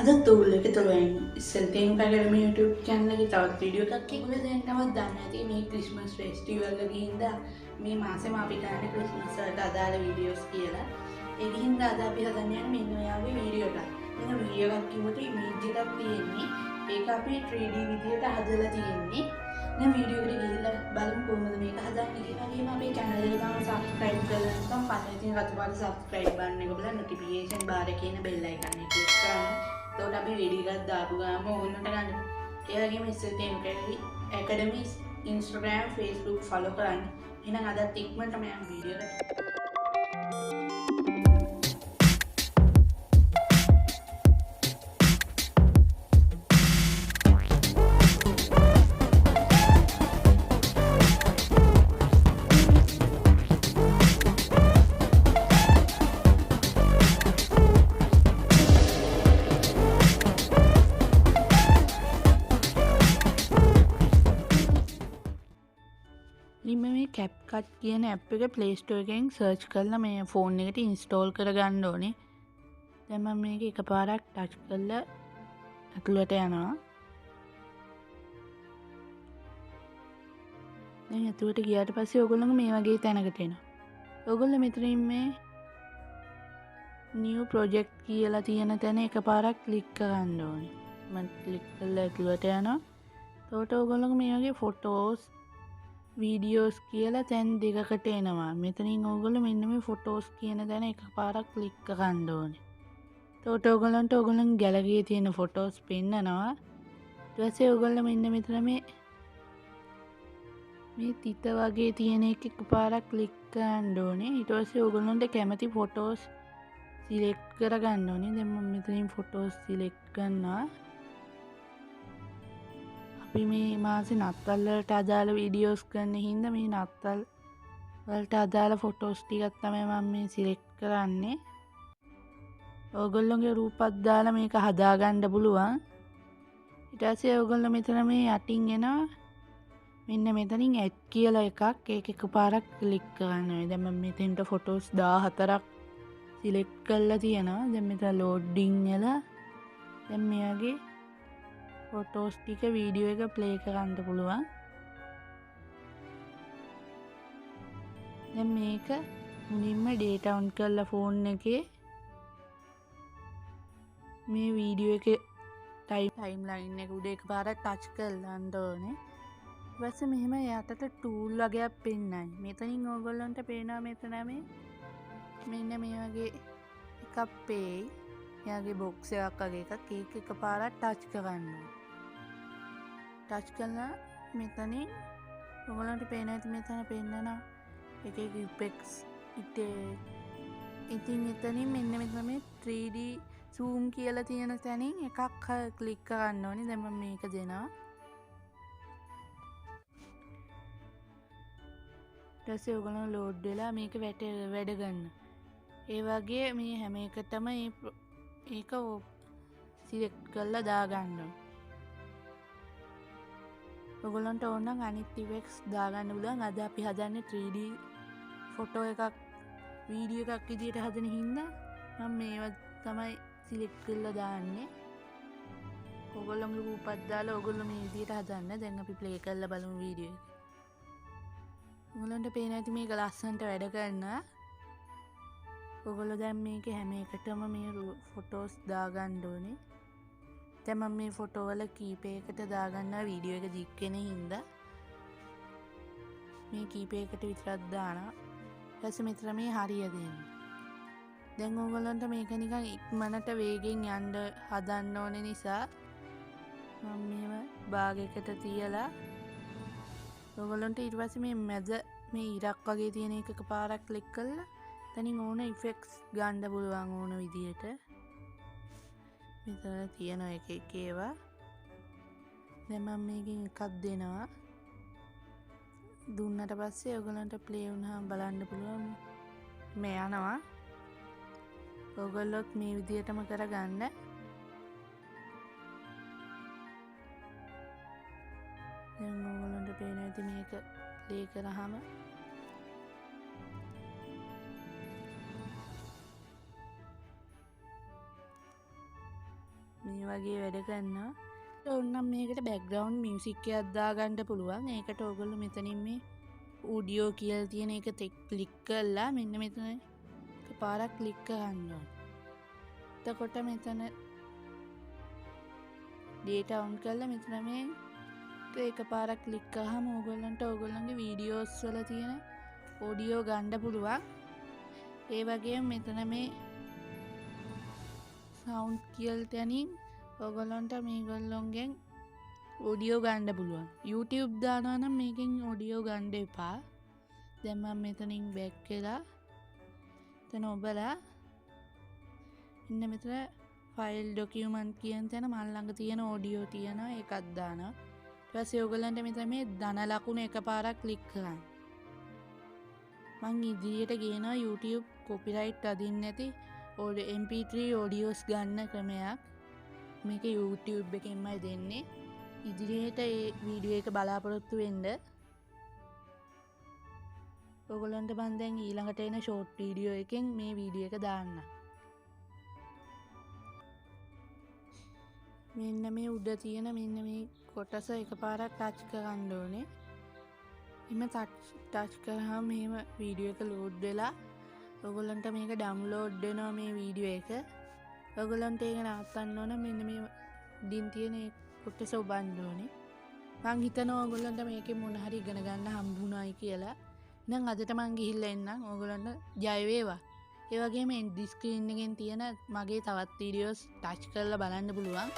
tool එක තුළින් Thenuka Academy YouTube channel එකේ තවත් වීඩියෝ එකක් ඔයගොල්ලෝ දැන් තවත් දන්නේ නැති මේ ක්‍රිස්මස් ෆෙස්ටිවල් එක ගිහින්දා මේ මාසෙම අපි කරන්නේ ක්‍රිස්මස් වලට අදාළ වීඩියෝස් කියලා. ඒ ගිහින්දා අද අපි හදන්න යන්නේ මෙන්න ඔයාගේ වීඩියෝ එකක්. මෙන්න වීඩියෝ එකක් කිව්වට ඉමේජ් එකක් තියෙන්නේ. ඒක අපි 3D විදියට හදලා තියෙන්නේ. දැන් වීඩියෝ එකට ගිහිල්ලා බලමු කොහොමද මේක හදන්නේ කියලා. වගේම අපේ channel එක තාම subscribe කරලා නැත්නම් පස්සේ තියෙන රතුපාට subscribe button එක බලලා notification bar එකේ ඉන්න bell icon එක click කරන්න. එතකොට අපි වීඩියෝ එකක් දාපු ගාම ඕනට ගන්න. ඒ වගේම Thenuka Academy Instagram Facebook follow කරන්න. එහෙනම් අදත් ඉක්මනටම යන්න වීඩියෝ එකට. මේ Capcut කියන app එක Play Store එකෙන් search කරලා මේ phone එකට install කරගන්න ඕනේ. දැන් මම මේක එකපාරක් touch කරලා ඇතුළට යනවා. දැන් ඇතුළට ගියාට පස්සේ ඔයගොල්ලෝ මේ වගේ තැනකට එනවා. ඔයගොල්ලෝ මෙතනින් මේ new project කියලා තියෙන තැන එකපාරක් click කරන්න ඕනේ. මම click කරලා ඇතුළට යනවා. එතකොට ඔයගොල්ලෝ මේ වගේ photos වීඩියෝස් කියලා තැන් දෙකකට එනවා. මෙතනින් ඕගොල්ලෝ මෙන්න මේ ෆොටෝස් කියන තැන එකපාරක් ක්ලික් කරන්න ඕනේ. එතකොට ඕගොල්ලන්ට ඕගොල්ලන් ගැලරියේ තියෙන ෆොටෝස් පෙන්නනවා. ඊට පස්සේ ඕගොල්ලෝ මෙන්න මෙතන මේ තිත වගේ තියෙන එක එකපාරක් ක්ලික් කරන්න ඕනේ. ඊට පස්සේ ඕගොල්ලන්ට කැමති ෆොටෝස් සිලෙක්ට් කරගන්න ඕනේ. දැන් මම මෙතනින් ෆොටෝස් සිලෙක්ට් කරනවා. අපි මේ මාසේ නත්තල් වලට අදාළ වීඩියෝස් කරන හින්දා මේ නත්තල් වලට අදාළ ෆොටෝස් ටිකක් තමයි මම මේ සිලෙක්ට් කරන්නේ. ඕගොල්ලෝගේ රූපත් දාලා මේක හදාගන්න පුළුවන්. ඊට පස්සේ ඕගොල්ලෝ මෙතන මේ යටින් එනවා. මෙන්න මෙතනින් ඇඩ් කියලා එකක්. ඒක එකපාරක් ක්ලික් කරන්න ඕනේ. දැන් මම මෙතෙන්ට ෆොටෝස් 14ක් සිලෙක්ට් කරලා තියෙනවා. දැන් මෙතන ලෝඩින් වෙලා දැන් මේ වගේ ෆොටෝස් ටික වීඩියෝ එක ප්ලේ කරන්න පුළුවන්. දැන් මේක මුලින්ම data on කරලා ෆෝන් එකේ මේ වීඩියෝ එකේ ටයිම්ලයින් එක උඩ එකපාරක් ටච් කරලා යන්න ඕනේ. ඊට පස්සේ මෙහෙම යටට ටූල් වගේක් පෙන්නයි. මෙතනින් ඕගොල්ලන්ට පේනවා මෙතන මෙන්න මේ වගේ එකක් පේයි. එයාගේ බොක්ස් එකක් වගේ එකක්. ඒක එකපාරක් ටච් කරන්න ඕනේ. ටච් කරලා මෙතනින් ඔයගොල්ලන්ට පේන ඇති මෙතන පෙන්නන එක ඉෆෙක්ට්ස් ඉතින් එතනින් මෙන්න මෙතන මේ 3D zoom කියලා තියෙන තැනින් එකක් ක්ලික් කරන්න ඕනේ. දැන් මම මේක දෙනවා. ඊට පස්සේ ඔයගොල්ලෝ ලෝඩ් වෙලා මේක වැඩ ගන්න. ඒ වගේ මේ හැම එකටම ඒක සිලෙක්ට් කරලා දාගන්න ඕනේ. ඔයගොල්ලන්ට ඕන නම් අනිත් ඉෆෙක්ට්ස් දාගන්න පුළුවන්. අද අපි හදන්නේ 3D ෆොටෝ එකක් වීඩියෝ එකක් විදියට හදන හින්දා මම මේවා තමයි සිලෙක්ට් කරලා දාන්නේ. ඔයගොල්ලන්ගේ රූපත් දාලා ඔයගොල්ලෝ මේ විදියට හදන්න. දැන් අපි ප්ලේ කරලා බලමු වීඩියෝ එක. ඔයගොල්ලන්ට පේන ඇති මේක ලස්සනට වැඩ කරනවා. ඔයගොල්ලෝ දැන් මේකේ හැම එකටම මේ ෆොටෝස් දාගන්න ඕනේ. දැන් මම මේ ෆොටෝ වල කීපයකට දාගන්නවා වීඩියෝ එක දික් වෙන හින්දා. මේ කීපයකට විතරක් දානවා. ඊට පස්සේ මෙතන මේ හරිය දෙන්න. දැන් ඕගොල්ලන්ට මේක නිකන් ඉක්මනට වේගෙන් යන්න හදන්න ඕන නිසා මම මේව භාගයකට තියලා ඕගොල්ලන්ට ඊට පස්සේ මේ මැද මේ ඉරක් වගේ තියෙන එක එකපාරක් ක්ලික් කරලා තනින් ඕන ඉෆෙක්ට්ස් ගන්න පුළුවන් ඕන විදියට. මෙතන තියෙන එක ඒවා. දැන් මම මේකෙන් එකක් දෙනවා. දුන්නට පස්සේ ඔයගලන්ට ප්ලේ වුණාම බලන්න පුළුවන් මේ යනවා. ඔයගොල්ලොත් මේ විදියටම කරගන්න. දැන් ඔයගලන්ට පේන ඇති මේක ප්ලේ කරාම මේ වගේ වැඩ කරනවා. ඔන්නම් මේකට බෑග්ග්‍රවුන්ඩ් මියුසික් එකක් දාගන්න පුළුවන්. ඒකට ඔයගොල්ලෝ මෙතනින් මේ ඔඩියෝ කියලා තියෙන එක ක්ලික් කරලා මෙන්න මෙතන එකපාරක් ක්ලික් කරන්න ඕනේ. එතකොට මෙතන data on කරලා මෙතන මේ එකපාරක් ක්ලික් කරාම ඕගොල්ලන්ට ඕගොල්ලන්ගේ වීඩියෝස් වල තියෙන ඔඩියෝ ගන්න පුළුවන්. ඒ වගේම මෙතන මේ සවුන්ඩ් කියලා තැනින් ඕගොල්ලන්ට මේගොල්ලොන්ගෙන් ඔඩියෝ ගන්න පුළුවන්. YouTube දානවා නම් මේකෙන් ඔඩියෝ ගන්න එපා. දැන් මම මෙතනින් බෑක් වෙලා එතන ඔබලා ඉන්න මෙතන ෆයිල් ඩොකියුමන්ට් කියන තැන මල් ළඟ තියෙන ඔඩියෝ තියෙනවා ඒකක් දානවා. ඊට පස්සේ ඔයගොල්ලන්ට මෙතන මේ ධන ලකුණ එකපාරක් ක්ලික් කරන්න. මං ඉදිරියට ගේනවා YouTube copyright අදින්න නැති MP3 Odios ගන්න ක්‍රමයක්. මේක YouTube එකෙන්මයි දෙන්නේ. ඉදිරියට ඒ වීඩියෝ එක බලාපොරොත්තු වෙන්න. ඔයගොල්ලන්ට මම දැන් ඊළඟට එන ෂෝට් වීඩියෝ එකෙන් මේ වීඩියෝ එක දාන්න. මෙන්න මේ උඩ තියෙන මෙන්න මේ කොටස එකපාරක් ටච් කරන්න ඕනේ. එimhe ටච් කරාම මෙහෙම වීඩියෝ එක ලෝඩ් වෙලා ඔයගොල්ලන්ට මේක ඩවුන්ලෝඩ් වෙනවා මේ වීඩියෝ එක. ඔයගොල්ලන්ට ඒක නවත්තන්න ඕන මෙන්න මේ උඩින් තියෙන කොටස ඔබන්න ඕනේ. මං හිතනවා ඔයගොල්ලන්ට මේකෙන් මොන හරි ඉගෙන ගන්න හම්බුනායි කියලා. එහෙනම් අදට මං ගිහිල්ලා එන්නම්. ඔයගොල්ලන්ට ජය වේවා. ඒ වගේම එන්ඩ් ස්ක්‍රීන් එකෙන් තියෙන මගේ තවත් වීඩියෝස් ටච් කරලා බලන්න පුළුවන්.